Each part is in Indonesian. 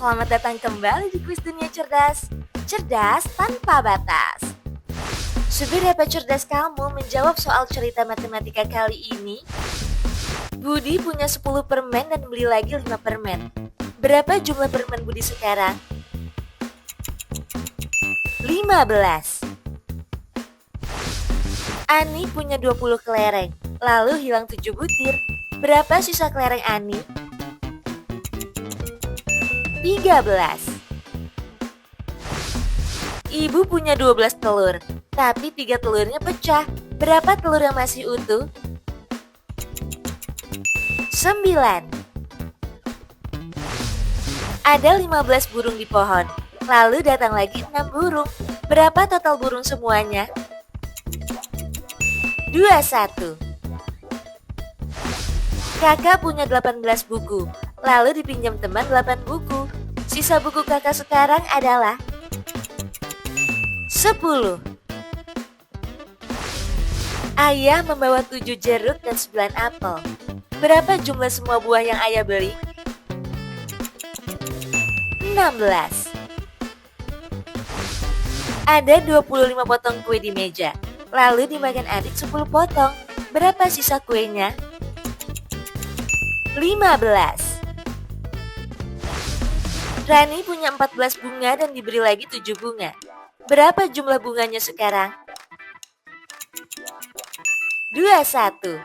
Selamat datang kembali di Kuis Dunia Cerdas. Cerdas tanpa batas. Seberapa cerdas kamu menjawab soal cerita matematika kali ini? Budi punya 10 permen dan beli lagi 5 permen. Berapa jumlah permen Budi sekarang? 15. Ani punya 20 kelereng, lalu hilang 7 butir. Berapa sisa kelereng Ani? 13. Ibu punya 12 telur, tapi 3 telurnya pecah. Berapa telur yang masih utuh? 9. Ada 15 burung di pohon, lalu datang lagi 6 burung. Berapa total burung semuanya? 21. Kakak punya 18 buku, lalu dipinjam teman 8 buku. Sisa buku kakak sekarang adalah 10. Ayah membawa 7 jeruk dan 9 apel. Berapa jumlah semua buah yang ayah beli? 16. Ada 25 potong kue di meja, lalu dimakan adik 10 potong. Berapa sisa kuenya? 15. Rani punya 14 bunga dan diberi lagi 7 bunga. Berapa jumlah bunganya sekarang? 21.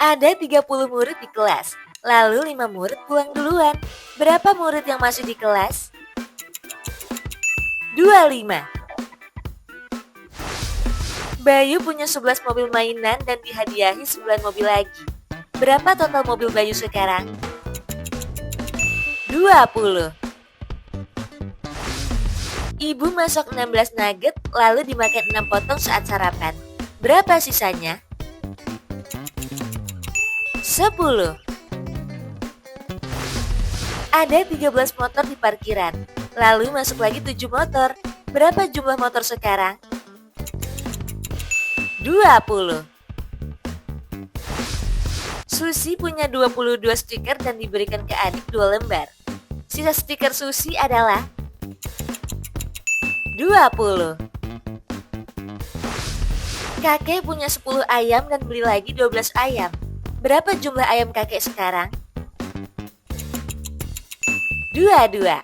Ada 30 murid di kelas, lalu 5 murid pulang duluan. Berapa murid yang masih di kelas? 25. Bayu punya 11 mobil mainan dan dihadiahi 9 mobil lagi. Berapa total mobil Bayu sekarang? 20. Ibu masak 16 nugget lalu dimakan 6 potong saat sarapan. Berapa sisanya? 10. Ada 13 motor di parkiran, lalu masuk lagi 7 motor. Berapa jumlah motor sekarang? 20. Susi punya 22 stiker dan diberikan ke adik 2 lembar. Sisa stiker Susi adalah 20. Kakek punya 10 ayam dan beli lagi 12 ayam. Berapa jumlah ayam kakek sekarang? 22.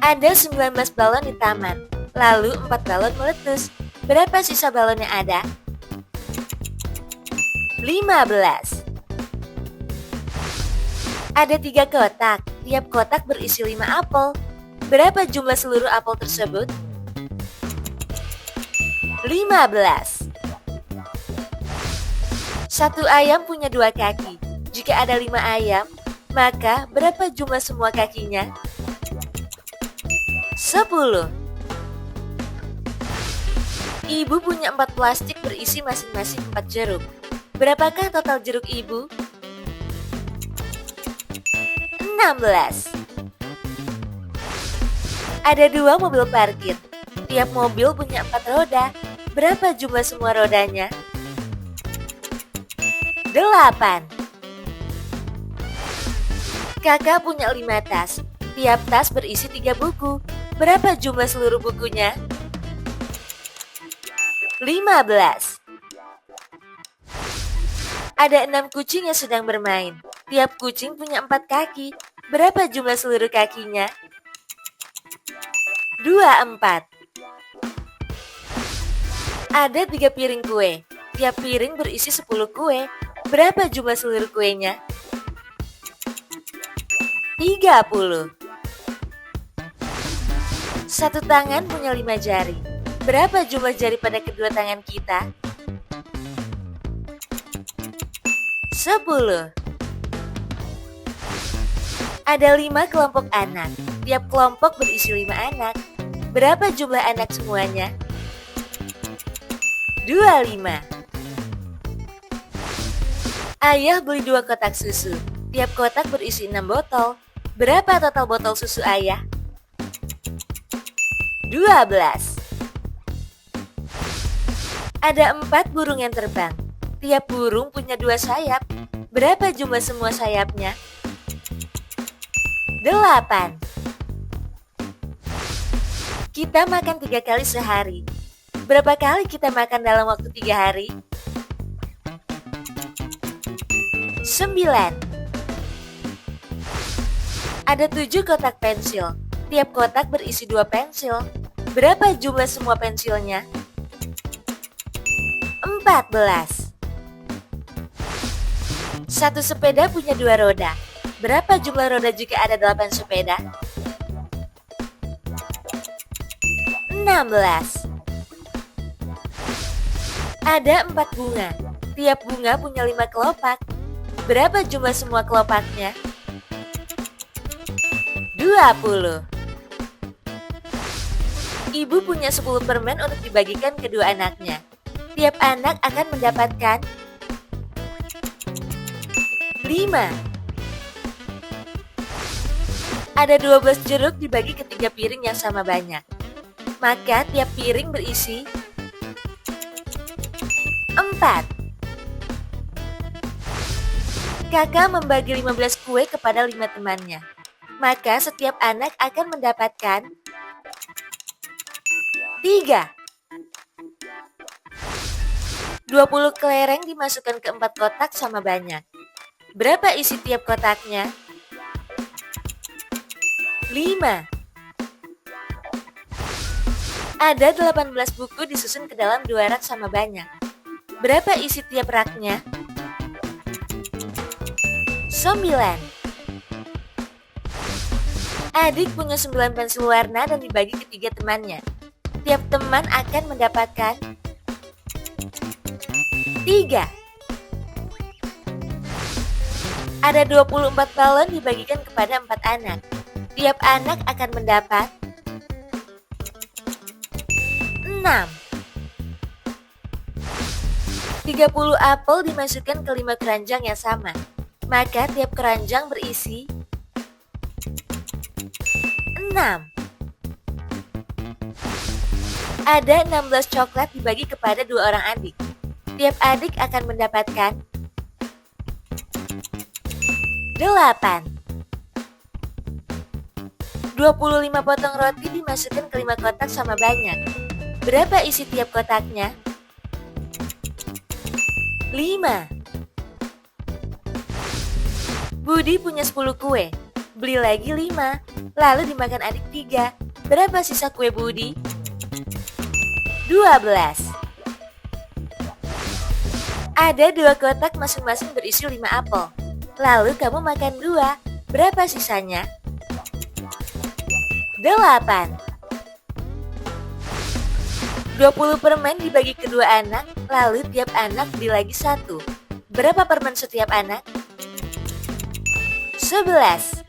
Ada 19 balon di taman, lalu 4 balon meletus. Berapa sisa balon yang ada? 15. Ada 3 kotak, tiap kotak berisi 5 apel. Berapa jumlah seluruh apel tersebut? 15. Satu ayam punya 2 kaki. Jika ada 5 ayam, maka berapa jumlah semua kakinya? 10. Ibu punya 4 plastik berisi masing-masing 4 jeruk. Berapakah total jeruk ibu? 16. Ada 2 mobil parkir. Tiap mobil punya 4 roda. Berapa jumlah semua rodanya? 8. Kakak punya 5 tas. Tiap tas berisi 3 buku. Berapa jumlah seluruh bukunya? 15. Ada 6 kucing yang sedang bermain. Tiap kucing punya 4 kaki. Berapa jumlah seluruh kakinya? 24. Ada 3 piring kue. Tiap piring berisi 10 kue. Berapa jumlah seluruh kuenya? 30. Satu tangan punya 5 jari. Berapa jumlah jari pada kedua tangan kita? 10. Ada 5 kelompok anak. Tiap kelompok berisi 5 anak. Berapa jumlah anak semuanya? 25. Ayah beli 2 kotak susu. Tiap kotak berisi 6 botol. Berapa total botol susu ayah? 12. Ada 4 burung yang terbang. Tiap burung punya 2 sayap. Berapa jumlah semua sayapnya? 8. Kita makan 3 kali sehari. Berapa kali kita makan dalam waktu 3 hari? 9. Ada 7 kotak pensil. Tiap kotak berisi 2 pensil. Berapa jumlah semua pensilnya? 14. Satu sepeda punya 2 roda. Berapa jumlah roda jika ada 8 sepeda? 16. Ada 4 bunga. Tiap bunga punya 5 kelopak. Berapa jumlah semua kelopaknya? 20. Ibu punya 10 permen untuk dibagikan kedua anaknya. Tiap anak akan mendapatkan 5. Ada 12 jeruk dibagi ke 3 piring yang sama banyak. Maka tiap piring berisi 4. Kakak membagi 15 kue kepada 5 temannya. Maka setiap anak akan mendapatkan 3. 20 kelereng dimasukkan ke 4 kotak sama banyak. Berapa isi tiap kotaknya? 5. Ada 18 buku disusun ke dalam 2 rak sama banyak. Berapa isi tiap raknya? 9. Adik punya 9 pensil warna dan dibagi ke 3 temannya. Tiap teman akan mendapatkan 3. Ada 24 balon dibagikan kepada 4 anak. Tiap anak akan mendapat 6. 30 apel dimasukkan ke 5 keranjang yang sama. Maka tiap keranjang berisi 6. Ada 16 coklat dibagi kepada 2 orang adik. Tiap adik akan mendapatkan 8. 25 potong roti dimasukkan ke 5 kotak sama banyak. Berapa isi tiap kotaknya? 5. Budi punya 10 kue. Beli lagi 5. Lalu dimakan adik 3. Berapa sisa kue Budi? 12. Ada 2 kotak masing-masing berisi 5 apel. Lalu kamu makan 2. Berapa sisanya? 8. 20 permen dibagi kedua anak, lalu tiap anak beli lagi 1. Berapa permen setiap anak? 11.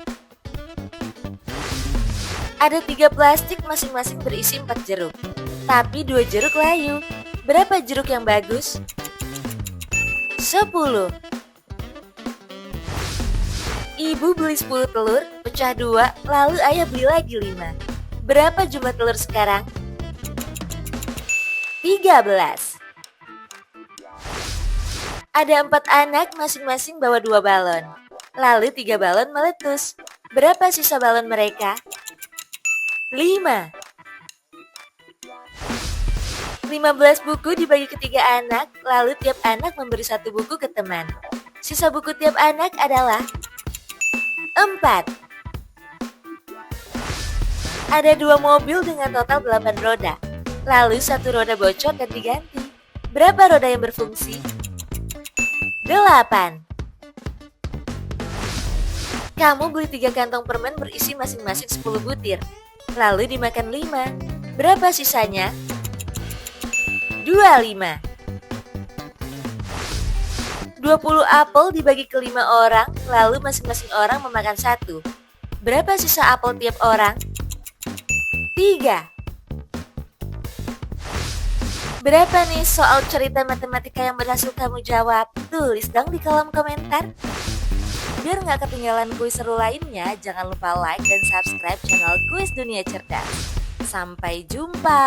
Ada 3 plastik masing-masing berisi 4 jeruk. Tapi 2 jeruk layu. Berapa jeruk yang bagus? 10. Ibu beli 10 telur, pecah 2, lalu ayah beli lagi 5. Berapa jumlah telur sekarang? 13. Ada 4 anak masing-masing bawa 2 balon. Lalu 3 balon meletus. Berapa sisa balon mereka? 5. 15 buku dibagi ke 3 anak, lalu tiap anak memberi 1 buku ke teman. Sisa buku tiap anak adalah 4. Ada 2 mobil dengan total 8 roda. Lalu 1 roda bocor dan diganti. Berapa roda yang berfungsi? 8. Kamu beli 3 kantong permen berisi masing-masing 10 butir. Lalu dimakan 5. Berapa sisanya? 25. 20 apel dibagi ke 5 orang, lalu masing-masing orang memakan 1. Berapa sisa apel tiap orang? 3. Berapa nih soal cerita matematika yang berhasil kamu jawab? Tulis dong di kolom komentar. Biar nggak ketinggalan kuis seru lainnya, jangan lupa like dan subscribe channel Kuis Dunia Cerdas. Sampai jumpa!